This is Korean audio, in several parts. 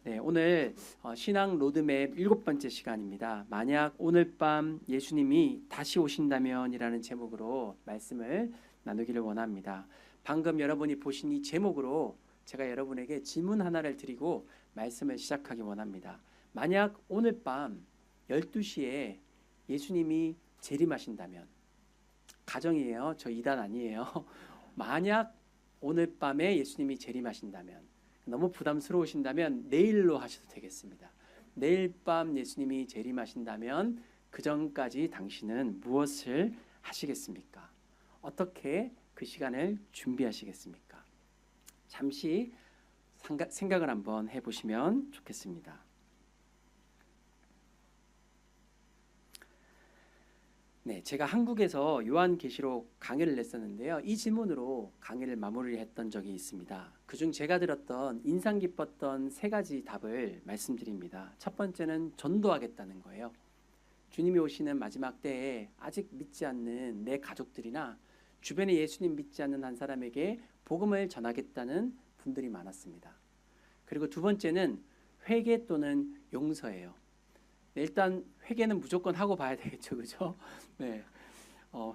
네, 오늘 신앙 로드맵 7번째 시간입니다. 만약 오늘 밤 예수님이 다시 오신다면이라는 제목으로 말씀을 나누기를 원합니다. 방금 여러분이 보신 이 제목으로 제가 여러분에게 질문 하나를 드리고 말씀을 시작하기 원합니다. 만약 오늘 밤 12시에 예수님이 재림하신다면, 가정이에요. 저 이단 아니에요. 만약 오늘 밤에 예수님이 재림하신다면, 너무 부담스러우신다면 내일로 하셔도 되겠습니다. 내일 밤 예수님이 재림하신다면 그 전까지 당신은 무엇을 하시겠습니까? 어떻게 그 시간을 준비하시겠습니까? 잠시 생각을 한번 해보시면 좋겠습니다. 네, 제가 한국에서 요한계시록 강의를 냈었는데요. 이 질문으로 강의를 마무리했던 적이 있습니다. 그중 제가 들었던 인상 깊었던 3가지 답을 말씀드립니다. 첫 번째는 전도하겠다는 거예요. 주님이 오시는 마지막 때에 아직 믿지 않는 내 가족들이나 주변에 예수님 믿지 않는 한 사람에게 복음을 전하겠다는 분들이 많았습니다. 그리고 두 번째는 회개 또는 용서예요. 일단 회개는 무조건 하고 봐야 되겠죠, 그죠? 네,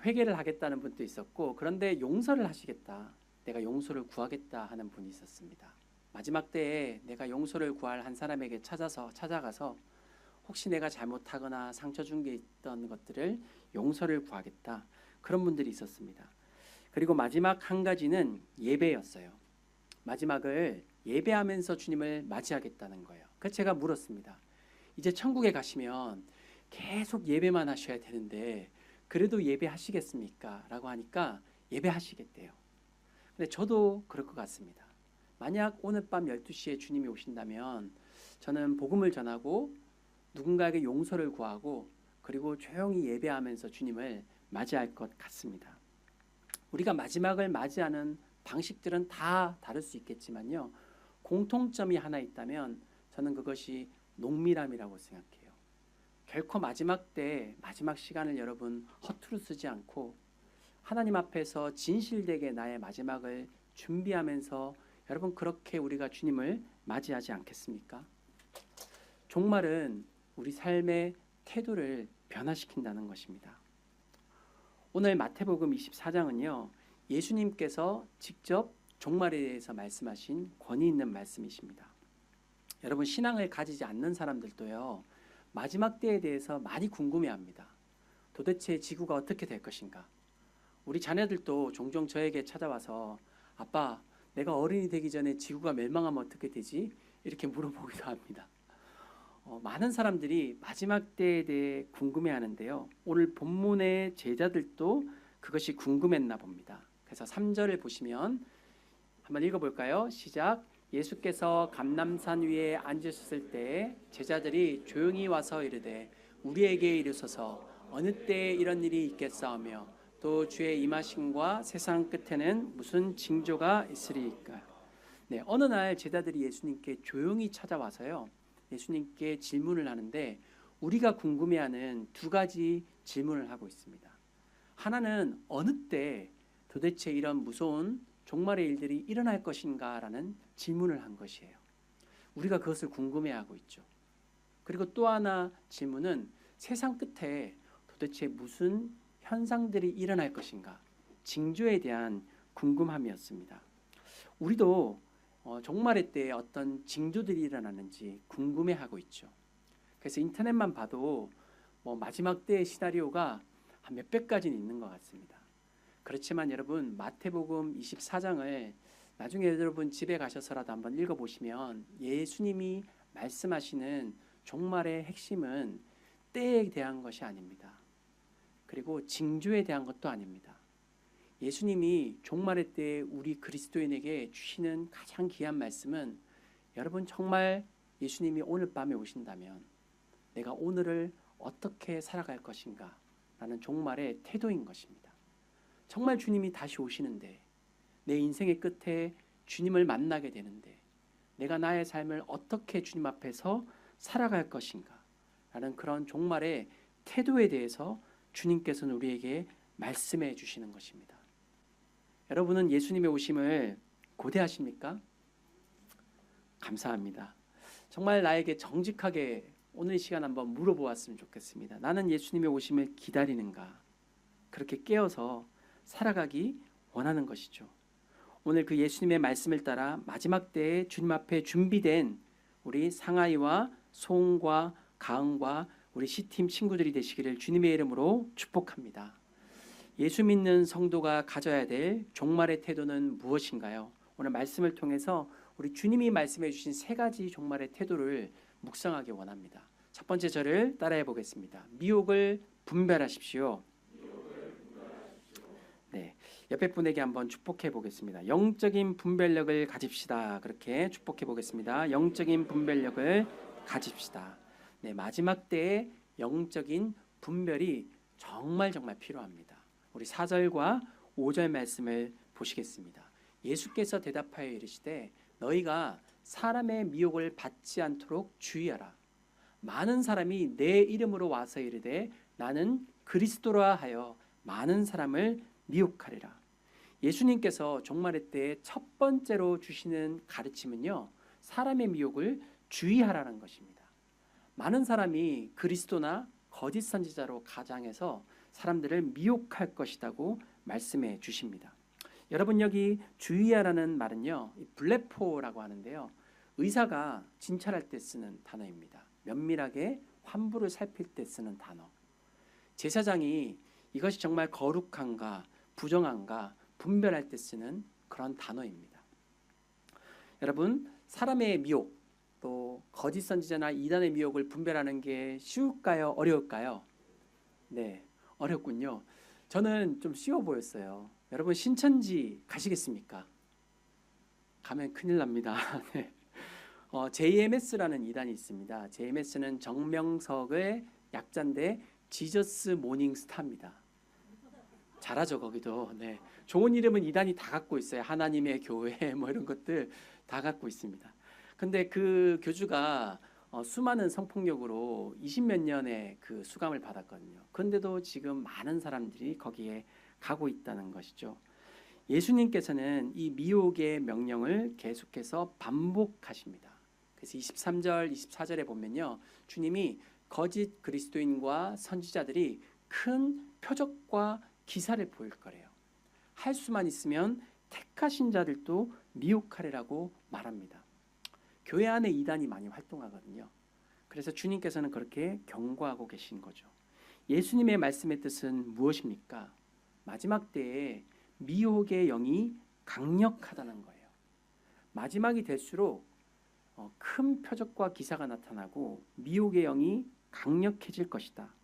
회개를 하겠다는 분도 있었고, 그런데 용서를 하시겠다, 내가 용서를 구하겠다 하는 분이 있었습니다. 마지막 때에 내가 용서를 구할 한 사람에게 찾아가서 혹시 내가 잘못하거나 상처 준 게 있던 것들을 용서를 구하겠다, 그런 분들이 있었습니다. 그리고 마지막 한 가지는 예배였어요. 마지막을 예배하면서 주님을 맞이하겠다는 거예요. 그래서 제가 물었습니다. 이제 천국에 가시면 계속 예배만 하셔야 되는데 그래도 예배하시겠습니까? 라고 하니까 예배하시겠대요. 근데 저도 그럴 것 같습니다. 만약 오늘 밤 12시에 주님이 오신다면 저는 복음을 전하고 누군가에게 용서를 구하고 그리고 조용히 예배하면서 주님을 맞이할 것 같습니다. 우리가 마지막을 맞이하는 방식들은 다 다를 수 있겠지만요, 공통점이 하나 있다면 저는 그것이 농밀함이라고 생각해요. 결코 마지막 때 마지막 시간을 여러분 허투루 쓰지 않고 하나님 앞에서 진실되게 나의 마지막을 준비하면서 여러분 그렇게 우리가 주님을 맞이하지 않겠습니까? 종말은 우리 삶의 태도를 변화시킨다는 것입니다. 오늘 마태복음 24장은요, 예수님께서 직접 종말에 대해서 말씀하신 권위 있는 말씀이십니다. 여러분, 신앙을 가지지 않는 사람들도요, 마지막 때에 대해서 많이 궁금해합니다. 도대체 지구가 어떻게 될 것인가? 우리 자녀들도 종종 저에게 찾아와서 아빠, 내가 어른이 되기 전에 지구가 멸망하면 어떻게 되지? 이렇게 물어보기도 합니다. 많은 사람들이 마지막 때에 대해 궁금해하는데요, 오늘 본문의 제자들도 그것이 궁금했나 봅니다. 그래서 3절을 보시면 한번 읽어볼까요? 시작. 예수께서 감람산 위에 앉으셨을 때 제자들이 조용히 와서 이르되 우리에게 이르소서 어느 때에 이런 일이 있겠사오며 또 주의 임하심과 세상 끝에는 무슨 징조가 있으리이까. 네, 어느 날 제자들이 예수님께 조용히 찾아와서요, 예수님께 질문을 하는데 우리가 궁금해하는 2가지 질문을 하고 있습니다. 하나는 어느 때 도대체 이런 무서운 종말의 일들이 일어날 것인가 라는 질문을 한 것이에요. 우리가 그것을 궁금해하고 있죠. 그리고 또 하나 질문은 세상 끝에 도대체 무슨 현상들이 일어날 것인가, 징조에 대한 궁금함이었습니다. 우리도 종말의 때에 어떤 징조들이 일어나는지 궁금해하고 있죠. 그래서 인터넷만 봐도 마지막 때의 시나리오가 한 몇백 가지는 있는 것 같습니다. 그렇지만 여러분, 마태복음 24장을 나중에 여러분 집에 가셔서라도 한번 읽어보시면 예수님이 말씀하시는 종말의 핵심은 때에 대한 것이 아닙니다. 그리고 징조에 대한 것도 아닙니다. 예수님이 종말의 때에 우리 그리스도인에게 주시는 가장 귀한 말씀은, 여러분 정말 예수님이 오늘 밤에 오신다면 내가 오늘을 어떻게 살아갈 것인가 라는 종말의 태도인 것입니다. 정말 주님이 다시 오시는데, 내 인생의 끝에 주님을 만나게 되는데 내가 나의 삶을 어떻게 주님 앞에서 살아갈 것인가 라는 그런 종말의 태도에 대해서 주님께서는 우리에게 말씀해 주시는 것입니다. 여러분은 예수님의 오심을 고대하십니까? 감사합니다. 정말 나에게 정직하게 오늘 이 시간 한번 물어보았으면 좋겠습니다. 나는 예수님의 오심을 기다리는가? 그렇게 깨어서 살아가기 원하는 것이죠. 오늘 그 예수님의 말씀을 따라 마지막 때에 주님 앞에 준비된 우리 상하이와 소은과 가은과 우리 C팀 친구들이 되시기를 주님의 이름으로 축복합니다. 예수 믿는 성도가 가져야 될 종말의 태도는 무엇인가요? 오늘 말씀을 통해서 우리 주님이 말씀해 주신 세 가지 종말의 태도를 묵상하기 원합니다. 첫 번째 저를 따라해 보겠습니다. 미혹을 분별하십시오. 네, 옆에 분에게 한번 축복해 보겠습니다. 영적인 분별력을 가집시다. 그렇게 축복해 보겠습니다. 영적인 분별력을 가집시다. 네, 마지막 때에 영적인 분별이 정말 필요합니다. 우리 4절과 5절 말씀을 보시겠습니다. 예수께서 대답하여 이르시되 너희가 사람의 미혹을 받지 않도록 주의하라. 많은 사람이 내 이름으로 와서 이르되 나는 그리스도라 하여 많은 사람을 미혹하리라. 예수님께서 종말의 때에 첫 번째로 주시는 가르침은요, 사람의 미혹을 주의하라는 것입니다. 많은 사람이 그리스도나 거짓 선지자로 가장해서 사람들을 미혹할 것이라고 말씀해 주십니다. 여러분, 여기 주의하라는 말은요, 블레포라고 하는데요, 의사가 진찰할 때 쓰는 단어입니다. 면밀하게 환부를 살필 때 쓰는 단어. 제사장이 이것이 정말 거룩한가 부정한가 분별할 때 쓰는 그런 단어입니다. 여러분, 사람의 미혹 또 거짓 선지자나 이단의 미혹을 분별하는 게 쉬울까요? 어려울까요? 네, 어렵군요. 저는 좀 쉬워 보였어요. 여러분, 신천지 가시겠습니까? 가면 큰일 납니다. 네. JMS라는 이단이 있습니다. JMS는 정명석의 약자인데 지저스 모닝 스타입니다. 잘하죠, 거기도. 네. 좋은 이름은 이단이 다 갖고 있어요. 하나님의 교회 뭐 이런 것들 다 갖고 있습니다. 근데 그 교주가 수많은 성폭력으로 20몇 년의 그 수감을 받았거든요. 그런데도 지금 많은 사람들이 거기에 가고 있다는 것이죠. 예수님께서는 이 미혹의 명령을 계속해서 반복하십니다. 그래서 23절, 24절에 보면요, 주님이 거짓 그리스도인과 선지자들이 큰 표적과 기사를 보일 거래요. 할 수만 있으면 택하신 자들도 미혹하리라고 말합니다. 교회 안에 이단이 많이 활동하거든요. 그래서 주님께서는 그렇게 경고하고 계신 거죠. 예수님의 말씀의 뜻은 무엇입니까? 마지막 때에 미혹의 영이 강력하다는 거예요. 마지막이 될수록 큰 표적과 기사가 나타나고 미혹의 영이 강력해질 것이다.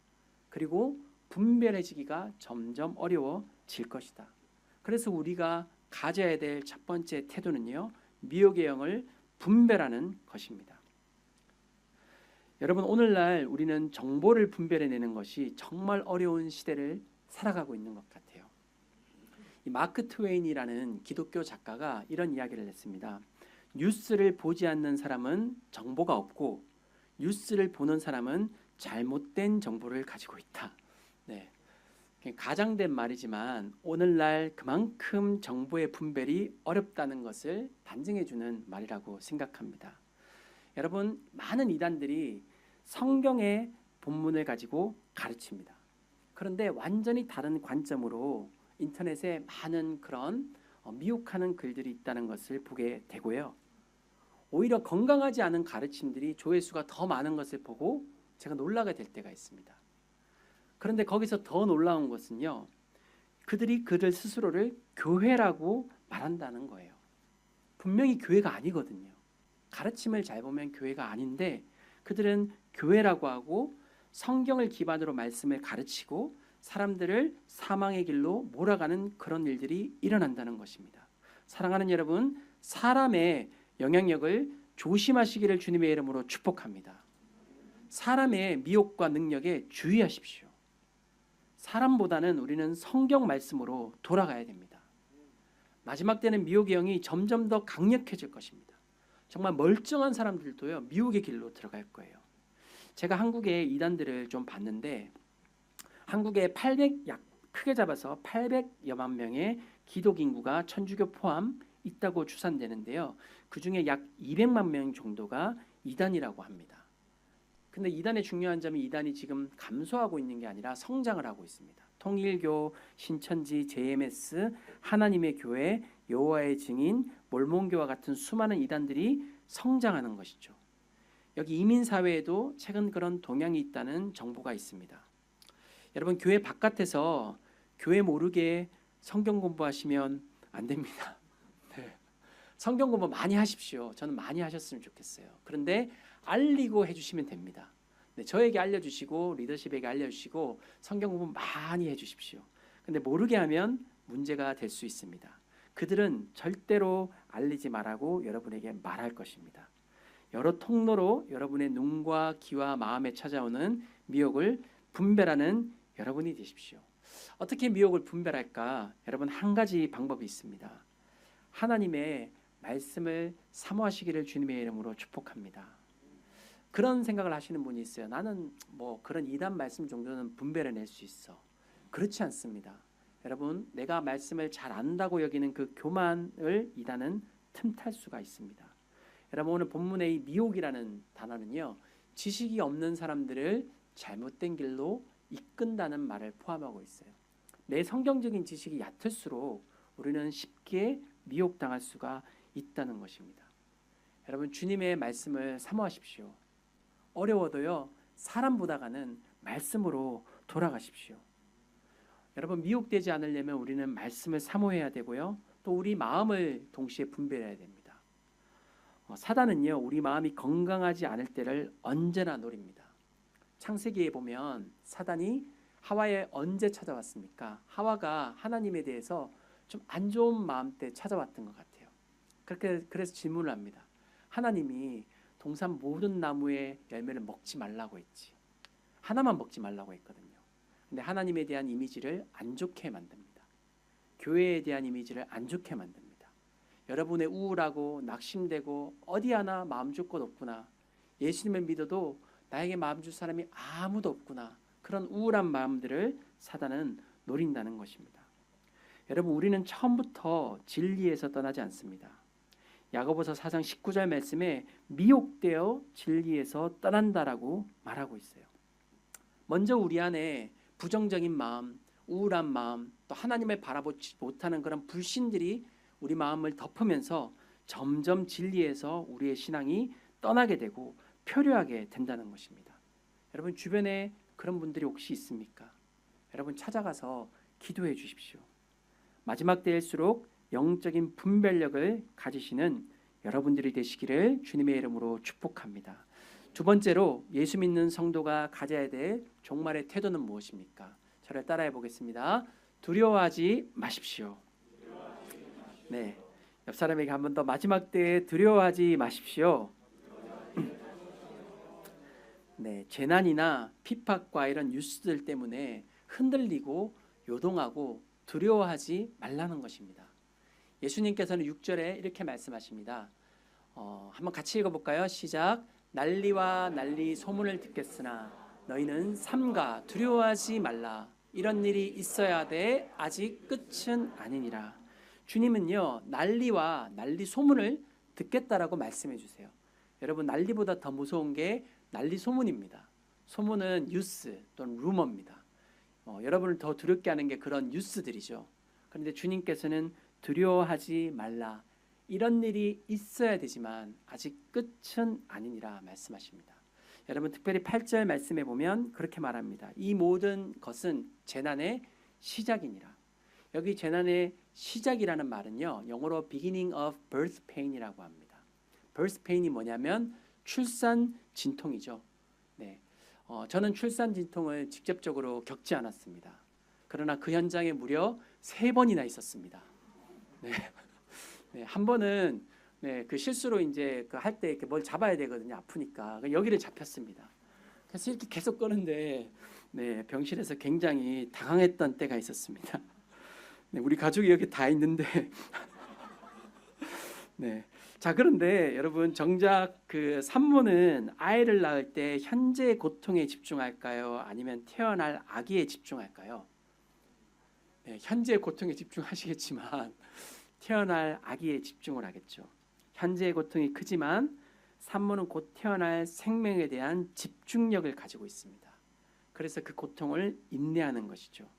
그리고 분별해지기가 점점 어려워질 것이다. 그래서 우리가 가져야 될 첫 번째 태도는요, 미혹의 영을 분별하는 것입니다. 여러분, 오늘날 우리는 정보를 분별해내는 것이 정말 어려운 시대를 살아가고 있는 것 같아요. 이 마크 트웨인이라는 기독교 작가가 이런 이야기를 했습니다. 뉴스를 보지 않는 사람은 정보가 없고 뉴스를 보는 사람은 잘못된 정보를 가지고 있다. 네. 가장된 말이지만 오늘날 그만큼 정보의 분별이 어렵다는 것을 반증해주는 말이라고 생각합니다. 여러분, 많은 이단들이 성경의 본문을 가지고 가르칩니다. 그런데 완전히 다른 관점으로 인터넷에 많은 그런 미혹하는 글들이 있다는 것을 보게 되고요. 오히려 건강하지 않은 가르침들이 조회수가 더 많은 것을 보고 제가 놀라게 될 때가 있습니다. 그런데 거기서 더 놀라운 것은요, 그들이 그들 스스로를 교회라고 말한다는 거예요. 분명히 교회가 아니거든요. 가르침을 잘 보면 교회가 아닌데 그들은 교회라고 하고 성경을 기반으로 말씀을 가르치고 사람들을 사망의 길로 몰아가는 그런 일들이 일어난다는 것입니다. 사랑하는 여러분, 사람의 영향력을 조심하시기를 주님의 이름으로 축복합니다. 사람의 미혹과 능력에 주의하십시오. 사람보다는 우리는 성경 말씀으로 돌아가야 됩니다. 마지막 때는 미혹의 영이 점점 더 강력해질 것입니다. 정말 멀쩡한 사람들도요, 미혹의 길로 들어갈 거예요. 제가 한국의 이단들을 좀 봤는데 한국에 크게 잡아서 800여만 명의 기독 인구가 천주교 포함 있다고 추산되는데요. 그중에 약 200만 명 정도가 이단이라고 합니다. 근데 이단의 중요한 점이 이단이 지금 감소하고 있는 게 아니라 성장을 하고 있습니다. 통일교, 신천지, JMS, 하나님의 교회, 여호와의 증인, 몰몬교와 같은 수많은 이단들이 성장하는 것이죠. 여기 이민사회에도 최근 그런 동향이 있다는 정보가 있습니다. 여러분, 교회 바깥에서 교회 모르게 성경 공부하시면 안 됩니다. 네. 성경 공부 많이 하십시오. 저는 많이 하셨으면 좋겠어요. 그런데 알리고 해주시면 됩니다. 네, 저에게 알려주시고 리더십에게 알려주시고 성경 공부 많이 해주십시오. 근데 모르게 하면 문제가 될 수 있습니다. 그들은 절대로 알리지 말라고 여러분에게 말할 것입니다. 여러 통로로 여러분의 눈과 귀와 마음에 찾아오는 미혹을 분별하는 여러분이 되십시오. 어떻게 미혹을 분별할까? 여러분, 한 가지 방법이 있습니다. 하나님의 말씀을 사모하시기를 주님의 이름으로 축복합니다. 그런 생각을 하시는 분이 있어요. 나는 뭐 그런 이단 말씀 정도는 분별해낼 수 있어. 그렇지 않습니다. 여러분, 내가 말씀을 잘 안다고 여기는 그 교만을 이단은 틈탈 수가 있습니다. 여러분, 오늘 본문의 이 미혹이라는 단어는요, 지식이 없는 사람들을 잘못된 길로 이끈다는 말을 포함하고 있어요. 내 성경적인 지식이 얕을수록 우리는 쉽게 미혹당할 수가 있다는 것입니다. 여러분, 주님의 말씀을 사모하십시오. 어려워도요, 사람 보다가는 말씀으로 돌아가십시오. 여러분, 미혹되지 않으려면 우리는 말씀을 사모해야 되고요, 또 우리 마음을 동시에 분별해야 됩니다. 사단은요, 우리 마음이 건강하지 않을 때를 언제나 노립니다. 창세기에 보면 사단이 하와에 언제 찾아왔습니까? 하와가 하나님에 대해서 좀 안 좋은 마음 때 찾아왔던 것 같아요. 그래서 질문을 합니다. 하나님이 동산 모든 나무의 열매를 먹지 말라고 했지. 하나만 먹지 말라고 했거든요. 근데 하나님에 대한 이미지를 안 좋게 만듭니다. 교회에 대한 이미지를 안 좋게 만듭니다. 여러분의 우울하고 낙심되고 어디 하나 마음 줄 것 없구나. 예수님을 믿어도 나에게 마음 줄 사람이 아무도 없구나. 그런 우울한 마음들을 사단은 노린다는 것입니다. 여러분, 우리는 처음부터 진리에서 떠나지 않습니다. 야고보서 4장 19절 말씀에 미혹되어 진리에서 떠난다라고 말하고 있어요. 먼저 우리 안에 부정적인 마음, 우울한 마음, 또 하나님을 바라보지 못하는 그런 불신들이 우리 마음을 덮으면서 점점 진리에서 우리의 신앙이 떠나게 되고 표류하게 된다는 것입니다. 여러분, 주변에 그런 분들이 혹시 있습니까? 여러분, 찾아가서 기도해 주십시오. 마지막 때일수록 영적인 분별력을 가지시는 여러분들이 되시기를 주님의 이름으로 축복합니다. 두 번째로 예수 믿는 성도가 가져야 될 종말의 태도는 무엇입니까? 저를 따라해 보겠습니다. 두려워하지 마십시오. 네, 옆 사람에게 한 번 더, 마지막 때에 두려워하지 마십시오. 네, 재난이나 핍박과 이런 뉴스들 때문에 흔들리고 요동하고 두려워하지 말라는 것입니다. 예수님께서는 6절에 이렇게 말씀하십니다. 한번 같이 읽어볼까요? 시작. 난리와 난리 소문을 듣겠으나 너희는 삼가 두려워하지 말라. 이런 일이 있어야 돼. 아직 끝은 아니니라. 주님은요, 난리와 난리 소문을 듣겠다라고 말씀해 주세요. 여러분, 난리보다 더 무서운 게 난리 소문입니다. 소문은 뉴스 또는 루머입니다. 여러분을 더 두렵게 하는 게 그런 뉴스들이죠. 그런데 주님께서는 두려워하지 말라. 이런 일이 있어야 되지만 아직 끝은 아니니라 말씀하십니다. 여러분, 특별히 8절 말씀에 보면 그렇게 말합니다. 이 모든 것은 재난의 시작이니라. 여기 재난의 시작이라는 말은요, 영어로 beginning of birth pain이라고 합니다. birth pain이 뭐냐면 출산 진통이죠. 네, 저는 출산 진통을 직접적으로 겪지 않았습니다. 그러나 그 현장에 무려 3번이나 있었습니다. 네. 네, 한 번은 그 실수로 이제 할 때 이렇게 뭘 잡아야 되거든요. 아프니까 여기를 잡혔습니다. 그래서 이렇게 계속 끄는데 병실에서 굉장히 당황했던 때가 있었습니다. 네, 우리 가족이 여기 다 있는데 네. 자, 그런데 여러분, 정작 그 산모는 아이를 낳을 때 현재의 고통에 집중할까요? 아니면 태어날 아기에 집중할까요? 네, 현재의 고통에 집중하시겠지만 태어날 아기에 집중을 하겠죠. 현재의 고통이 크지만 산모는 곧 태어날 생명에 대한 집중력을 가지고 있습니다. 그래서 그 고통을 인내하는 것이죠.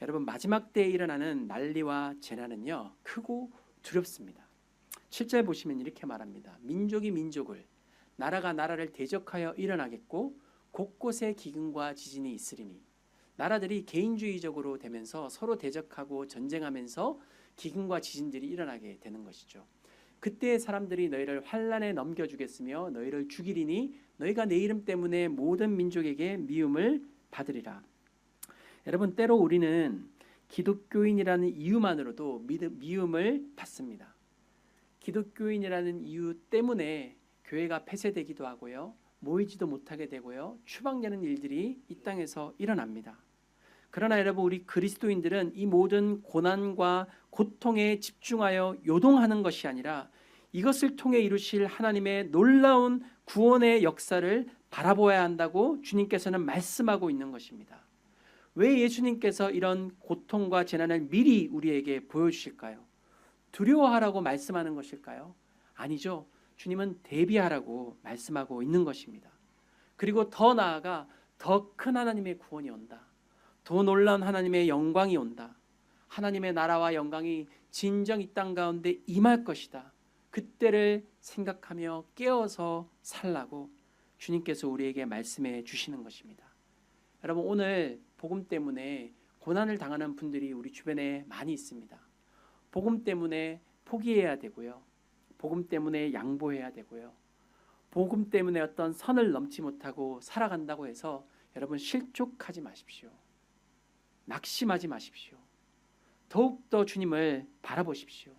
여러분, 마지막 때에 일어나는 난리와 재난은요, 크고 두렵습니다. 7절 보시면 이렇게 말합니다. 민족이 민족을, 나라가 나라를 대적하여 일어나겠고 곳곳에 기근과 지진이 있으리니. 나라들이 개인주의적으로 되면서 서로 대적하고 전쟁하면서 기근과 지진들이 일어나게 되는 것이죠. 그때 사람들이 너희를 환난에 넘겨주겠으며 너희를 죽이리니 너희가 내 이름 때문에 모든 민족에게 미움을 받으리라. 여러분, 때로 우리는 기독교인이라는 이유만으로도 미움을 받습니다. 기독교인이라는 이유 때문에 교회가 폐쇄되기도 하고요, 모이지도 못하게 되고요, 추방되는 일들이 이 땅에서 일어납니다. 그러나 여러분, 우리 그리스도인들은 이 모든 고난과 고통에 집중하여 요동하는 것이 아니라 이것을 통해 이루실 하나님의 놀라운 구원의 역사를 바라보아야 한다고 주님께서는 말씀하고 있는 것입니다. 왜 예수님께서 이런 고통과 재난을 미리 우리에게 보여주실까요? 두려워하라고 말씀하는 것일까요? 아니죠. 주님은 대비하라고 말씀하고 있는 것입니다. 그리고 더 나아가 더 큰 하나님의 구원이 온다. 더 놀라운 하나님의 영광이 온다. 하나님의 나라와 영광이 진정 이 땅 가운데 임할 것이다. 그때를 생각하며 깨어서 살라고 주님께서 우리에게 말씀해 주시는 것입니다. 여러분, 오늘 복음 때문에 고난을 당하는 분들이 우리 주변에 많이 있습니다. 복음 때문에 포기해야 되고요, 복음 때문에 양보해야 되고요, 복음 때문에 어떤 선을 넘지 못하고 살아간다고 해서 여러분 실족하지 마십시오. 낙심하지 마십시오. 더욱더 주님을 바라보십시오.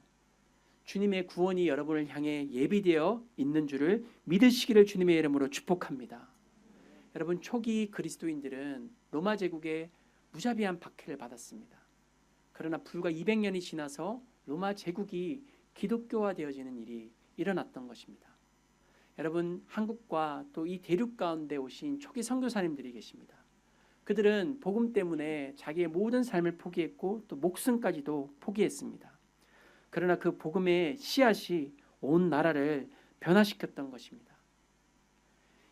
주님의 구원이 여러분을 향해 예비되어 있는 줄을 믿으시기를 주님의 이름으로 축복합니다. 여러분, 초기 그리스도인들은 로마 제국의 무자비한 박해를 받았습니다. 그러나 불과 200년이 지나서 로마 제국이 기독교화되어지는 일이 일어났던 것입니다. 여러분, 한국과 또 이 대륙 가운데 오신 초기 선교사님들이 계십니다. 그들은 복음 때문에 자기의 모든 삶을 포기했고 또 목숨까지도 포기했습니다. 그러나 그 복음의 씨앗이 온 나라를 변화시켰던 것입니다.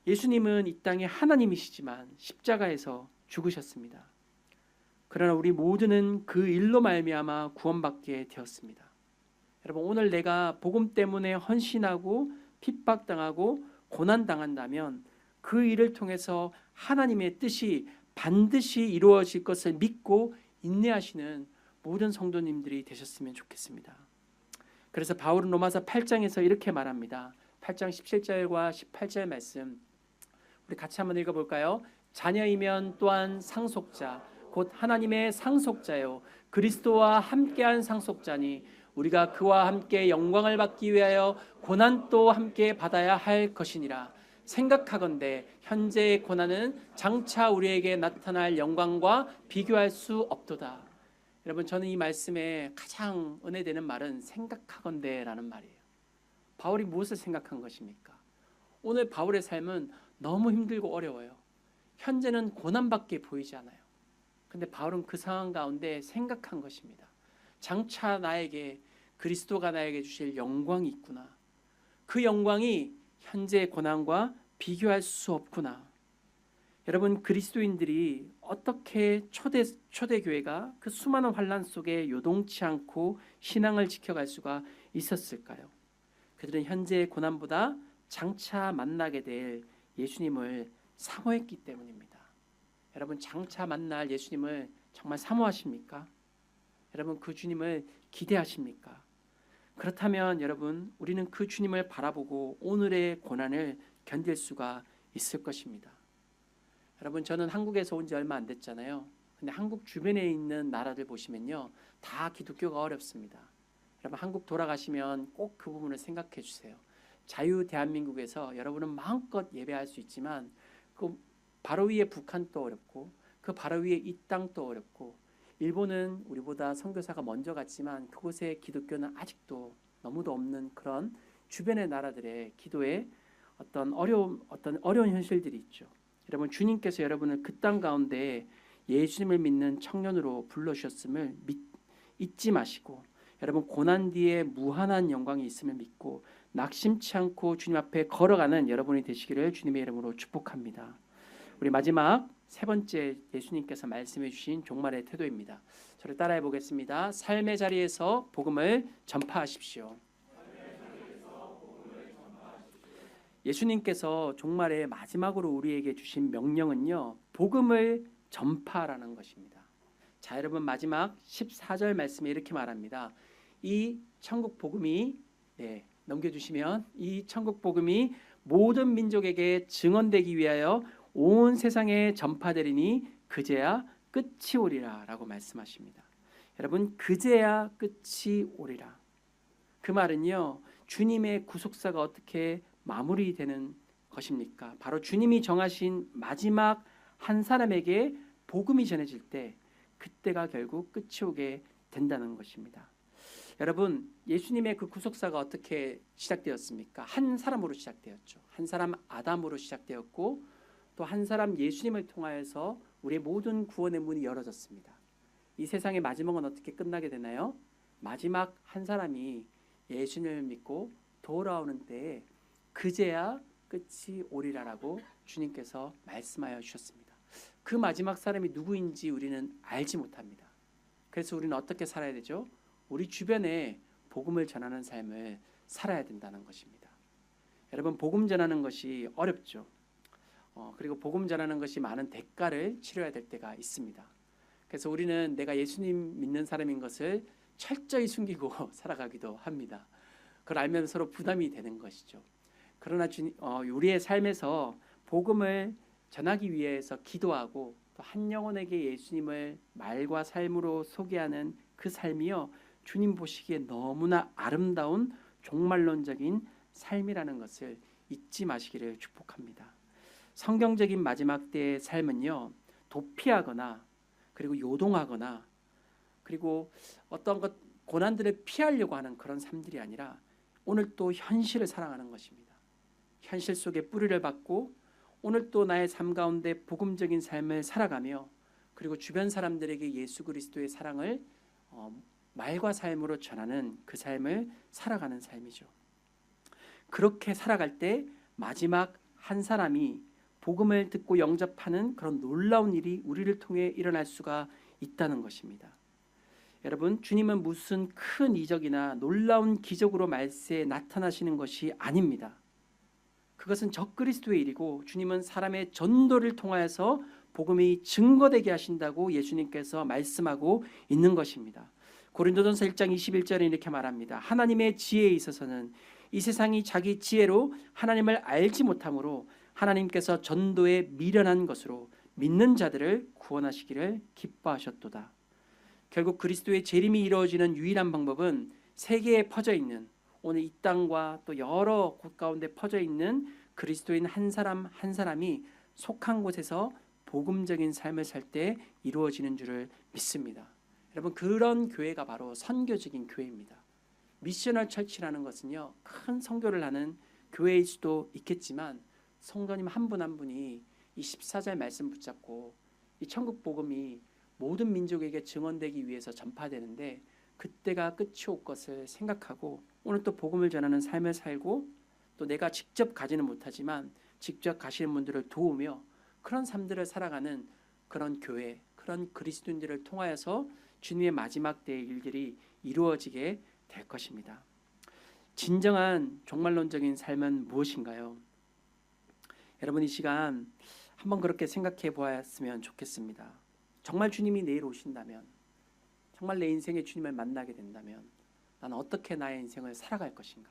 예수님은 이 땅의 하나님이시지만 십자가에서 죽으셨습니다. 그러나 우리 모두는 그 일로 말미암아 구원받게 되었습니다. 여러분, 오늘 내가 복음 때문에 헌신하고 핍박당하고 고난당한다면 그 일을 통해서 하나님의 뜻이 반드시 이루어질 것을 믿고 인내하시는 모든 성도님들이 되셨으면 좋겠습니다. 그래서 바울은 로마서 8장에서 이렇게 말합니다. 8장 17절과 18절 말씀 우리 같이 한번 읽어볼까요? 자녀이면 또한 상속자 곧 하나님의 상속자요 그리스도와 함께한 상속자니 우리가 그와 함께 영광을 받기 위하여 고난도 함께 받아야 할 것이니라. 생각하건대 현재의 고난은 장차 우리에게 나타날 영광과 비교할 수 없도다. 여러분, 저는 이 말씀에 가장 은혜되는 말은 생각하건대라는 말이에요. 바울이 무엇을 생각한 것입니까? 오늘 바울의 삶은 너무 힘들고 어려워요. 현재는 고난밖에 보이지 않아요. 근데 바울은 그 상황 가운데 생각한 것입니다. 장차 나에게 그리스도가 나에게 주실 영광이 있구나. 그 영광이 현재의 고난과 비교할 수 없구나. 여러분, 그리스도인들이 어떻게 초대교회가 그 수많은 환난 속에 요동치 않고 신앙을 지켜갈 수가 있었을까요? 그들은 현재의 고난보다 장차 만나게 될 예수님을 사모했기 때문입니다. 여러분, 장차 만날 예수님을 정말 사모하십니까? 여러분, 그 주님을 기대하십니까? 그렇다면 여러분, 우리는 그 주님을 바라보고 오늘의 고난을 견딜 수가 있을 것입니다. 여러분, 저는 한국에서 온 지 얼마 안 됐잖아요. 근데 한국 주변에 있는 나라들 보시면요, 다 기독교가 어렵습니다. 여러분, 한국 돌아가시면 꼭 그 부분을 생각해 주세요. 자유 대한민국에서 여러분은 마음껏 예배할 수 있지만 그 바로 위에 북한도 어렵고 그 바로 위에 이 땅도 어렵고 일본은 우리보다 선교사가 먼저 갔지만 그곳에 기독교는 아직도 너무도 없는 그런 주변의 나라들의 기도에 어떤 어려운 현실들이 있죠. 여러분, 주님께서 여러분을 그 땅 가운데 예수님을 믿는 청년으로 불러주셨음을 잊지 마시고 여러분, 고난 뒤에 무한한 영광이 있음을 믿고 낙심치 않고 주님 앞에 걸어가는 여러분이 되시기를 주님의 이름으로 축복합니다. 우리 마지막 세 번째 예수님께서 말씀해 주신 종말의 태도입니다. 저를 따라해 보겠습니다. 삶의 자리에서 복음을 전파하십시오. 예수님께서 종말의 마지막으로 우리에게 주신 명령은요, 복음을 전파하라는 것입니다. 자, 여러분, 마지막 14절 말씀에 이렇게 말합니다. 이 천국 복음이, 넘겨주시면, 이 천국 복음이 모든 민족에게 증언되기 위하여 온 세상에 전파되리니 그제야 끝이 오리라 라고 말씀하십니다. 여러분, 그제야 끝이 오리라. 그 말은요, 주님의 구속사가 어떻게 마무리되는 것입니까? 바로 주님이 정하신 마지막 한 사람에게 복음이 전해질 때, 그때가 결국 끝이 오게 된다는 것입니다. 여러분, 예수님의 그 구속사가 어떻게 시작되었습니까? 한 사람으로 시작되었죠. 한 사람 아담으로 시작되었고, 또 한 사람 예수님을 통하여서 우리의 모든 구원의 문이 열어졌습니다. 이 세상의 마지막은 어떻게 끝나게 되나요? 마지막 한 사람이 예수님을 믿고 돌아오는 때에 그제야 끝이 오리라라고 주님께서 말씀하여 주셨습니다. 그 마지막 사람이 누구인지 우리는 알지 못합니다. 그래서 우리는 어떻게 살아야 되죠? 우리 주변에 복음을 전하는 삶을 살아야 된다는 것입니다. 여러분, 복음 전하는 것이 어렵죠. 그리고 복음 전하는 것이 많은 대가를 치러야 될 때가 있습니다. 그래서 우리는 내가 예수님 믿는 사람인 것을 철저히 숨기고 살아가기도 합니다. 그걸 알면 서로 부담이 되는 것이죠. 그러나 우리의 삶에서 복음을 전하기 위해서 기도하고 또 한 영혼에게 예수님을 말과 삶으로 소개하는 그 삶이요, 주님 보시기에 너무나 아름다운 종말론적인 삶이라는 것을 잊지 마시기를 축복합니다. 성경적인 마지막 때의 삶은요, 도피하거나 그리고 요동하거나 그리고 어떤 고난들을 피하려고 하는 그런 삶들이 아니라 오늘 또 현실을 사랑하는 것입니다. 현실 속에 뿌리를 받고 오늘 또 나의 삶 가운데 복음적인 삶을 살아가며 그리고 주변 사람들에게 예수 그리스도의 사랑을 말과 삶으로 전하는 그 삶을 살아가는 삶이죠. 그렇게 살아갈 때 마지막 한 사람이 복음을 듣고 영접하는 그런 놀라운 일이 우리를 통해 일어날 수가 있다는 것입니다. 여러분, 주님은 무슨 큰 이적이나 놀라운 기적으로 말세에 나타나시는 것이 아닙니다. 그것은 적그리스도의 일이고 주님은 사람의 전도를 통하여서 복음이 증거되게 하신다고 예수님께서 말씀하고 있는 것입니다. 고린도전서 1장 21절에 이렇게 말합니다. 하나님의 지혜에 있어서는 이 세상이 자기 지혜로 하나님을 알지 못하므로 하나님께서 전도에 미련한 것으로 믿는 자들을 구원하시기를 기뻐하셨도다. 결국 그리스도의 재림이 이루어지는 유일한 방법은 세계에 퍼져 있는, 오늘 이 땅과 또 여러 곳 가운데 퍼져 있는 그리스도인 한 사람 한 사람이 속한 곳에서 복음적인 삶을 살 때 이루어지는 줄을 믿습니다. 여러분, 그런 교회가 바로 선교적인 교회입니다. 미셔널 처치라는 것은요, 큰 선교를 하는 교회일 수도 있겠지만 성도님 한 분 한 분이 이 14절 말씀 붙잡고 이 천국 복음이 모든 민족에게 증언되기 위해서 전파되는데 그때가 끝이 올 것을 생각하고 오늘 또 복음을 전하는 삶을 살고 또 내가 직접 가지는 못하지만 직접 가시는 분들을 도우며 그런 삶들을 살아가는 그런 교회, 그런 그리스도인들을 통하여서 주님의 마지막 때의 일들이 이루어지게 될 것입니다. 진정한 종말론적인 삶은 무엇인가요? 여러분, 이 시간 한번 그렇게 생각해 보았으면 좋겠습니다. 정말 주님이 내일 오신다면, 정말 내 인생에 주님을 만나게 된다면 나는 어떻게 나의 인생을 살아갈 것인가?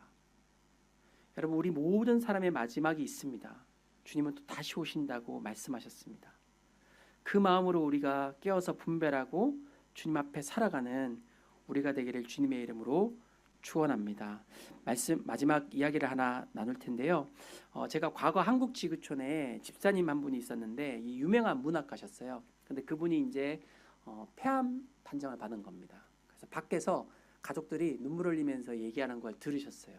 여러분, 우리 모든 사람의 마지막이 있습니다. 주님은 또 다시 오신다고 말씀하셨습니다. 그 마음으로 우리가 깨어서 분별하고 주님 앞에 살아가는 우리가 되기를 주님의 이름으로 축원합니다. 마지막 이야기를 하나 나눌 텐데요. 제가 과거 한국지구촌에 집사님 한 분이 있었는데 이 유명한 문학가셨어요. 근데 그분이 이제 폐암 판정을 받은 겁니다. 그래서 밖에서 가족들이 눈물 흘리면서 얘기하는 걸 들으셨어요.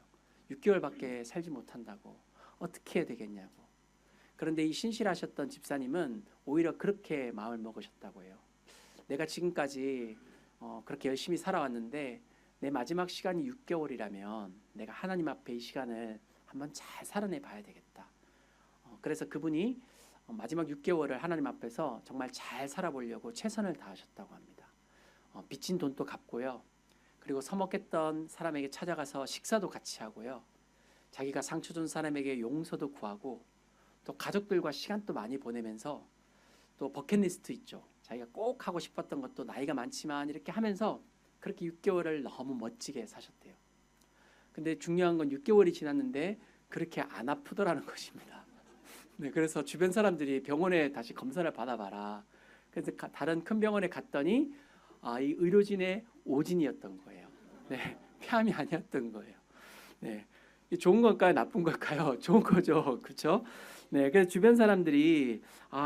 6개월밖에 살지 못한다고, 어떻게 해야 되겠냐고. 그런데 이 신실하셨던 집사님은 오히려 그렇게 마음을 먹으셨다고 해요. 내가 지금까지 그렇게 열심히 살아왔는데 내 마지막 시간이 6개월이라면 내가 하나님 앞에 이 시간을 한번 잘 살아내 봐야 되겠다. 그래서 그분이 마지막 6개월을 하나님 앞에서 정말 잘 살아보려고 최선을 다하셨다고 합니다. 빚진 돈도 갚고요. 그리고 서먹했던 사람에게 찾아가서 식사도 같이 하고요. 자기가 상처 준 사람에게 용서도 구하고 또 가족들과 시간도 많이 보내면서 또 버킷리스트 있죠. 자기가 꼭 하고 싶었던 것도 나이가 많지만 이렇게 하면서 그렇게 6개월을 너무 멋지게 사셨대요. 근데 중요한 건 6개월이 지났는데 그렇게 안 아프더라는 것입니다. 네, 그래서 주변 사람들이 병원에 다시 검사를 받아봐라. 그래서 다른 큰 병원에 갔더니 이 의료진의 오진이었던 거예요. 네, 폐암이 아니었던 거예요. 네, 좋은 걸까요? 나쁜 걸까요? 좋은 거죠, 그렇죠? 네, 그래서 주변 사람들이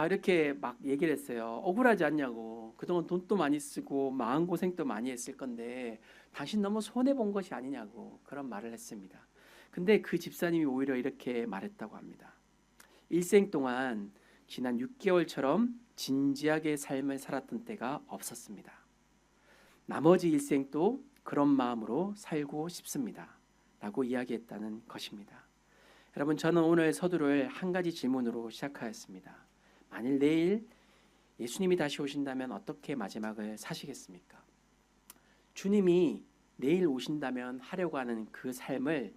이렇게 막 얘기를 했어요. 억울하지 않냐고. 그동안 돈도 많이 쓰고 마음 고생도 많이 했을 건데 당신 너무 손해 본 것이 아니냐고 그런 말을 했습니다. 근데 그 집사님이 오히려 이렇게 말했다고 합니다. 일생 동안 지난 6개월처럼 진지하게 삶을 살았던 때가 없었습니다. 나머지 일생도 그런 마음으로 살고 싶습니다. 라고 이야기했다는 것입니다. 여러분, 저는 오늘 서두를 한 가지 질문으로 시작하였습니다. 만일 내일 예수님이 다시 오신다면 어떻게 마지막을 사시겠습니까? 주님이 내일 오신다면 하려고 하는 그 삶을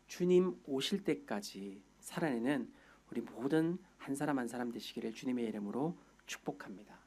주님 오실 때까지 살아내는 우리 모든 한 사람 한 사람 되시기를 주님의 이름으로 축복합니다.